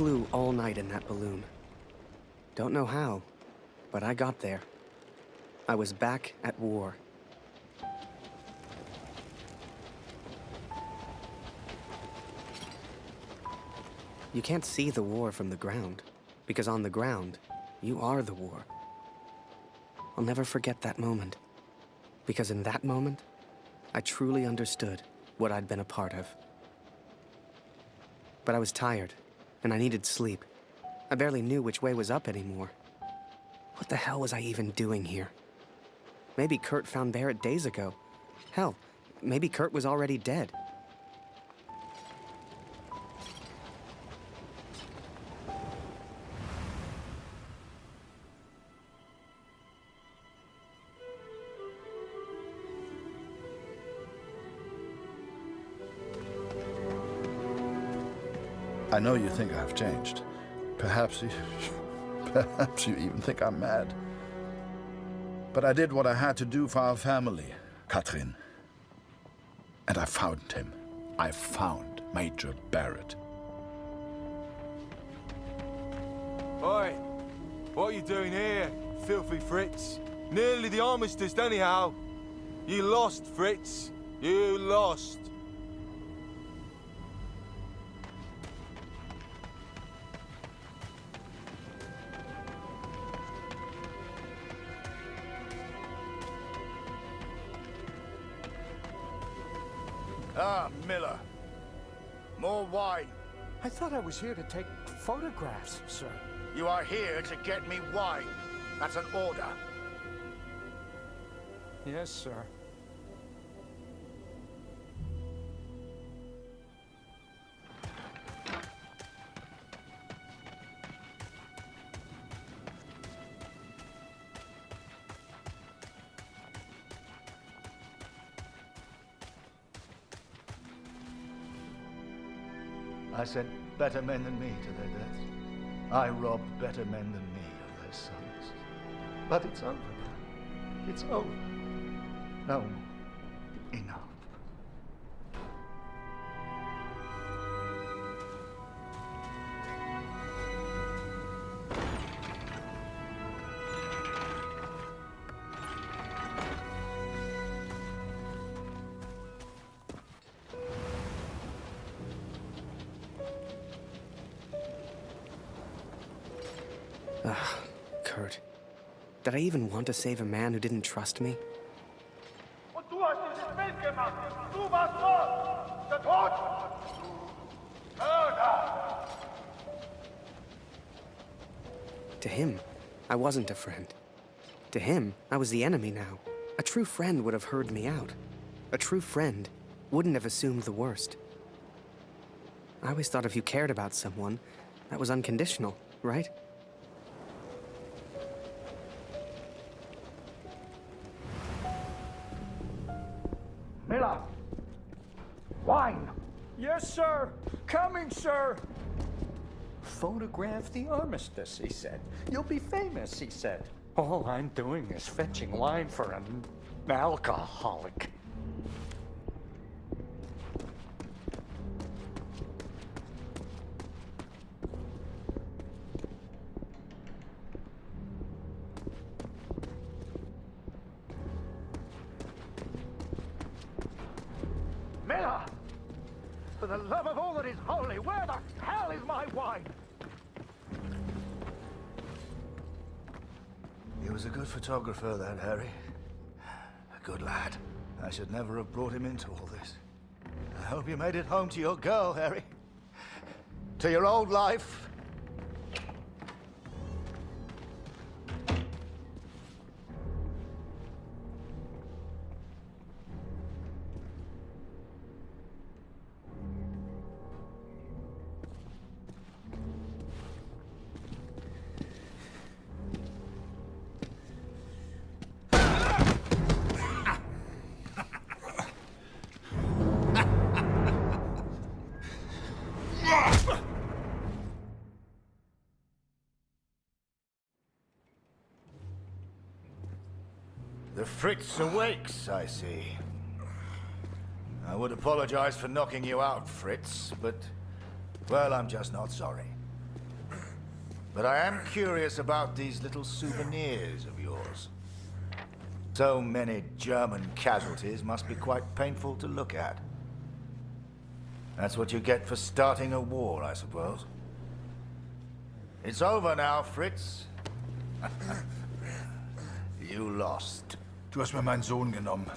flew all night in that balloon. Don't know how, but I got there. I was back at war. You can't see the war from the ground, because on the ground, you are the war. I'll never forget that moment, because in that moment, I truly understood what I'd been a part of. But I was tired, and I needed sleep. I barely knew which way was up anymore. What the hell was I even doing here? Maybe Kurt found Barrett days ago. Hell, maybe Kurt was already dead. I know you think I've changed. Perhaps you even think I'm mad. But I did what I had to do for our family, Katrin. And I found him. I found Major Barrett. Oi! What are you doing here, filthy Fritz? Nearly the armistice, anyhow. You lost, Fritz. You lost. Ah, Miller. More wine. I thought I was here to take photographs, sir. You are here to get me wine. That's an order. Yes, sir. I sent better men than me to their deaths. I robbed better men than me of their sons. But it's over now. It's over. No more. Enough. Kurt. Did I even want to save a man who didn't trust me? Und du hast dieses Bild gemacht. Du warst dort. Der Tod. Mörder. To him, I wasn't a friend. To him, I was the enemy now. A true friend would have heard me out. A true friend wouldn't have assumed the worst. I always thought if you cared about someone, that was unconditional, right? Miller. Wine. Yes, sir. Coming, sir. Photograph the armistice, he said. You'll be famous, he said. All I'm doing is fetching wine for an alcoholic. Miller. For the love of all that is holy, where the hell is my wine? He was a good photographer, that Harry. A good lad. I should never have brought him into all this. I hope you made it home to your girl, Harry. To your old life. The Fritz awakes, I see. I would apologize for knocking you out, Fritz, but, well, I'm just not sorry. But I am curious about these little souvenirs of yours. So many German casualties must be quite painful to look at. That's what you get for starting a war, I suppose. It's over now, Fritz. You lost. Du hast mir meinen Sohn genommen.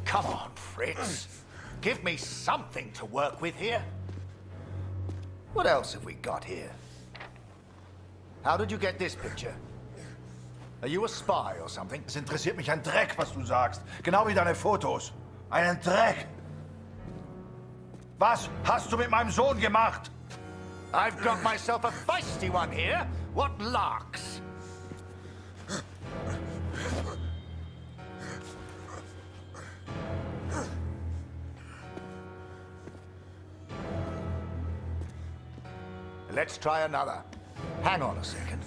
Come on, Fritz. Give me something to work with here. What else have we got here? How did you get this picture? Are you a spy or something? Es interessiert mich ein Dreck, was du sagst. Genau wie deine Fotos. Einen Dreck. Was hast du mit meinem Sohn gemacht? I've got myself a feisty one here. What larks? Let's try another. Hang on a second.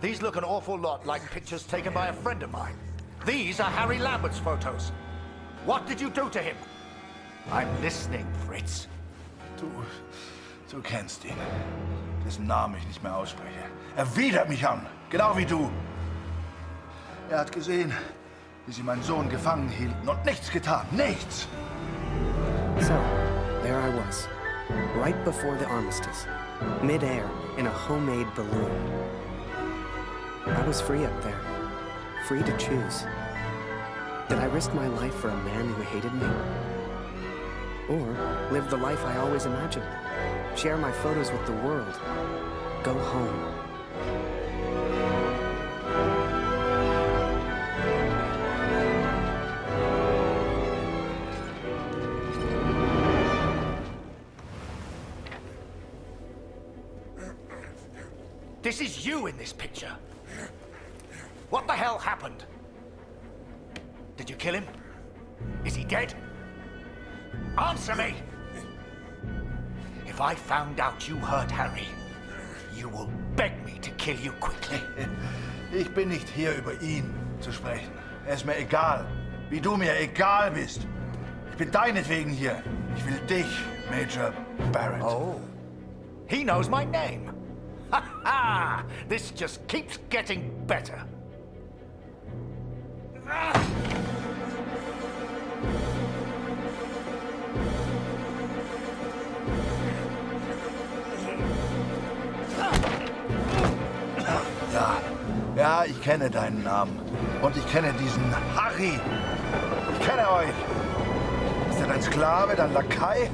These look an awful lot like pictures taken by a friend of mine. These are Harry Lambert's photos. What did you do to him? I'm listening, Fritz. Du kennst ihn. Dessen Namen ich nicht mehr ausspreche. Er widert mich an, genau wie du. Er hat gesehen, wie sie meinen Sohn gefangen hielten und nichts getan. Nichts! So, there I was, right before the armistice, mid-air in a homemade balloon. I was free up there, free to choose. Did I risk my life for a man who hated me? Or live the life I always imagined? Share my photos with the world? Go home? This is you in this picture. What the hell happened? Did you kill him? Is he dead? Answer me! If I found out you hurt Harry, you will beg me to kill you quickly. Ich bin nicht hier, über ihn zu sprechen. Es ist mir egal, wie du mir egal bist. Ich bin deinetwegen hier. Ich will dich, Major Barrett. Oh, he knows my name. Ha ha! This just keeps getting better. Ja, ich kenne deinen Namen. Und ich kenne diesen Harry. Ich kenne euch. Ist er dein Sklave, dein Lakai?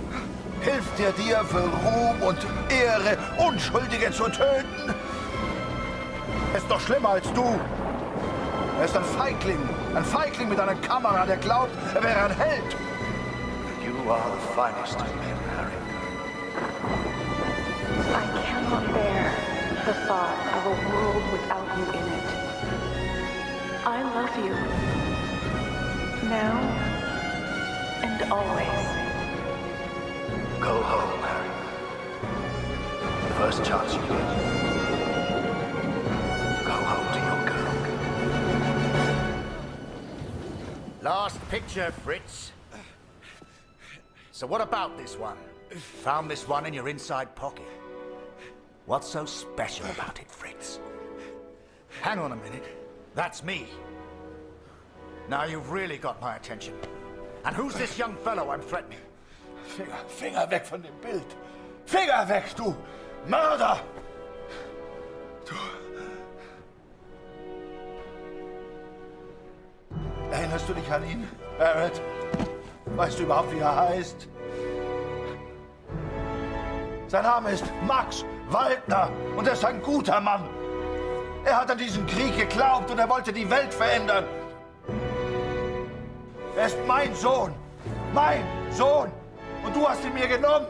Hilft er dir für Ruhm und Ehre, Unschuldige zu töten? Er ist doch schlimmer als du. Er ist ein Feigling mit einer Kamera, der glaubt, er wäre ein Held. You are the finest of men, Harry. I cannot bear the thought of a world without you in it. I love you. Now and always. Go home, Harry. The first chance you get. Go home to your girl. Last picture, Fritz. So what about this one? Found this one in your inside pocket. What's so special about it, Fritz? Hang on a minute. That's me. Now you've really got my attention. And who's this young fellow I'm threatening? Finger weg von dem Bild. Finger weg, du Mörder! Du... Erinnerst du dich an ihn, Barrett? Weißt du überhaupt, wie er heißt? Sein Name ist Max Waldner und er ist ein guter Mann. Er hat an diesen Krieg geglaubt und er wollte die Welt verändern. Er ist mein Sohn. Mein Sohn. Und du hast ihn mir genommen.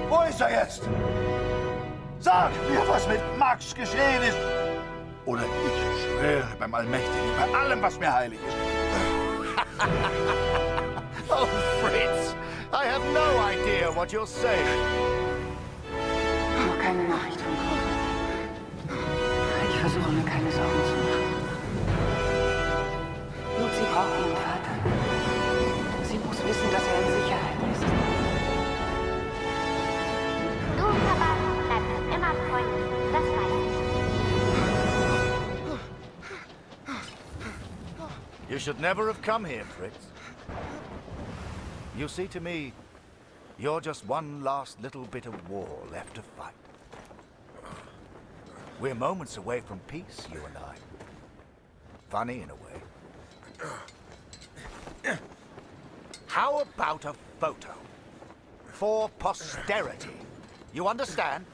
Wo ist er jetzt? Sag mir, was mit Max geschehen ist. Oder ich schwöre beim Allmächtigen, bei allem, was mir heilig ist. Oh, Fritz, I have no idea what you're saying. Noch keine Nachricht von Frau. Ich versuche mir keine Sorgen zu machen. Lucy braucht ihren Vater. Sie muss wissen, dass er in Sicherheit ist. Du, Papa, bleibst immer freundlich. You should never have come here, Fritz. You see, to me, you're just one last little bit of war left to fight. We're moments away from peace, you and I. Funny in a way. How about a photo? For posterity. You understand?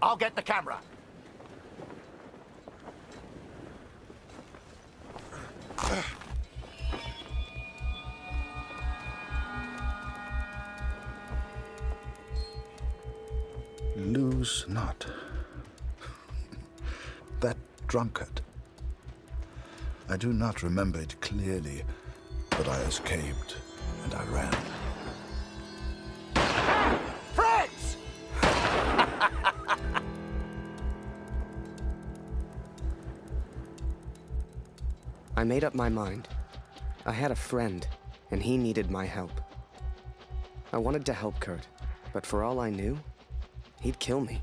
I'll get the camera. Lose not. That drunkard. I do not remember it clearly, but I escaped and I ran. Fritz! I made up my mind. I had a friend, and he needed my help. I wanted to help Kurt, but for all I knew, he'd kill me.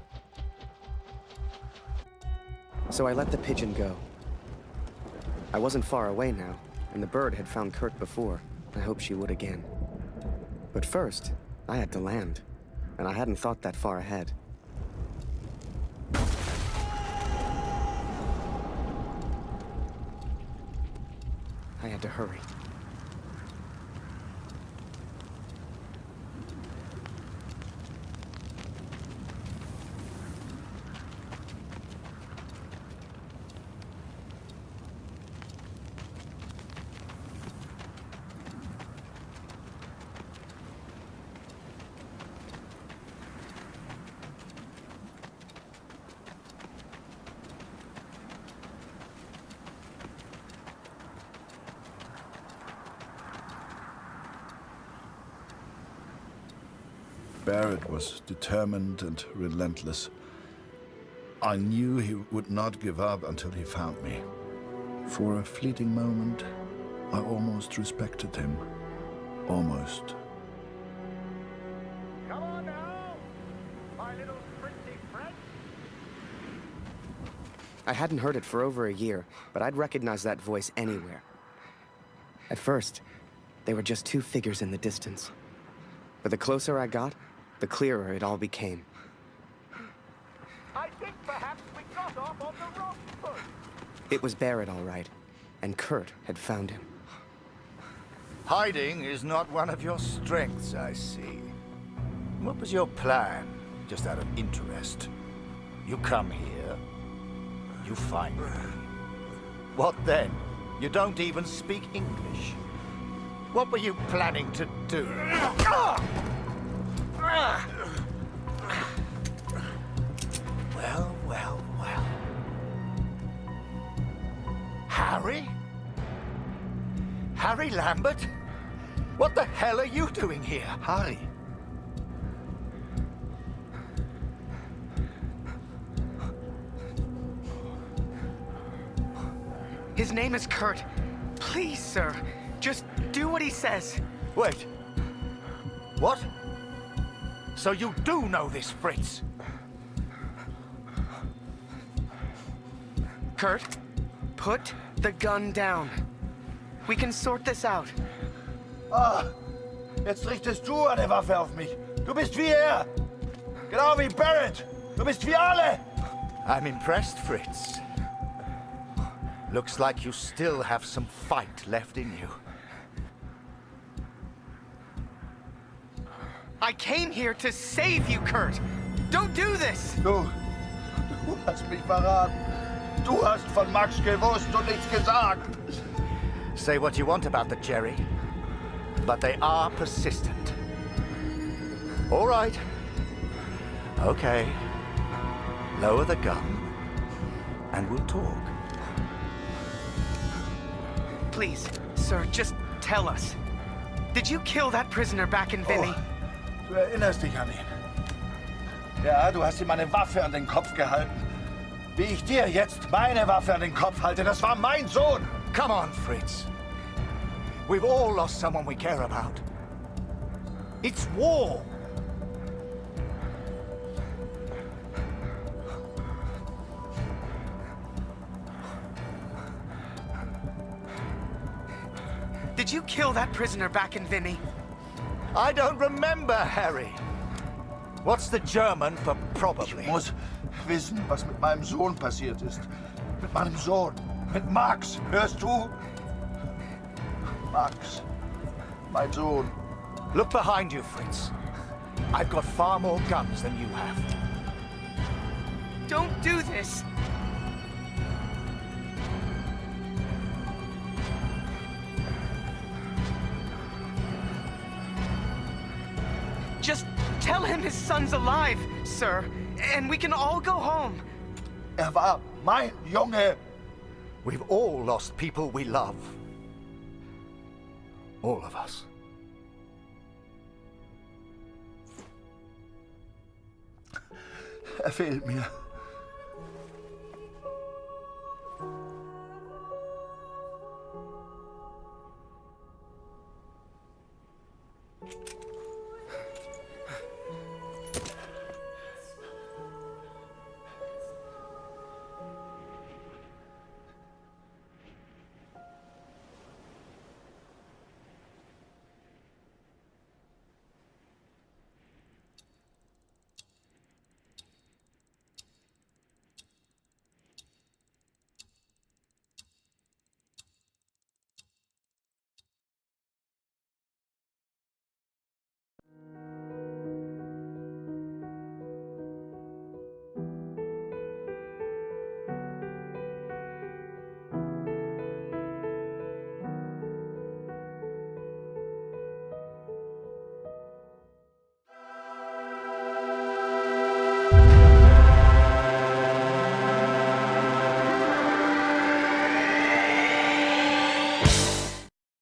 So I let the pigeon go. I wasn't far away now, and the bird had found Kurt before. I hoped she would again. But first, I had to land, and I hadn't thought that far ahead. I had to hurry. Barrett was determined and relentless. I knew he would not give up until he found me. For a fleeting moment, I almost respected him. Almost. Come on now, my little pretty friend. I hadn't heard it for over a year, but I'd recognize that voice anywhere. At first, they were just two figures in the distance. But the closer I got, the clearer it all became. I think perhaps we got off on the wrong foot. It was Barrett, all right, and Kurt had found him. Hiding is not one of your strengths, I see. What was your plan, just out of interest? You come here, you find me. What then? You don't even speak English. What were you planning to do? Well, well, well. Harry? Harry Lambert? What the hell are you doing here? Harry! His name is Kurt. Please, sir, just do what he says. Wait. What? So you do know this, Fritz? Kurt, put the gun down. We can sort this out. Ah, jetzt richtest du eine Waffe auf mich. Du bist wie er. Genau wie Barrett. Du bist wie alle. I'm impressed, Fritz. Looks like you still have some fight left in you. I came here to save you, Kurt. Don't do this. Du hast mich verraten. Du hast von Max gewusst und nichts gesagt. Say what you want about the Jerry, but they are persistent. All right. Okay. Lower the gun, and we'll talk. Please, sir, just tell us. Did you kill that prisoner back in Vinny? Du erinnerst dich an ihn. Ja, du hast ihm eine Waffe an den Kopf gehalten. Wie ich dir jetzt meine Waffe an den Kopf halte, das war mein Sohn. Come on, Fritz. We've all lost someone we care about. It's war. Did you kill that prisoner back in Vinny? I don't remember, Harry. What's the German for probably? Ich muss wissen, was mit meinem Sohn passiert ist. Mit meinem Sohn. Mit Max. Hörst du? Max. Mein Sohn. Look behind you, Fritz. I've got far more guns than you have. Don't do this! Just tell him his son's alive, sir, and we can all go home. War mein Junge. We've all lost people we love. All of us. Fehlt mir.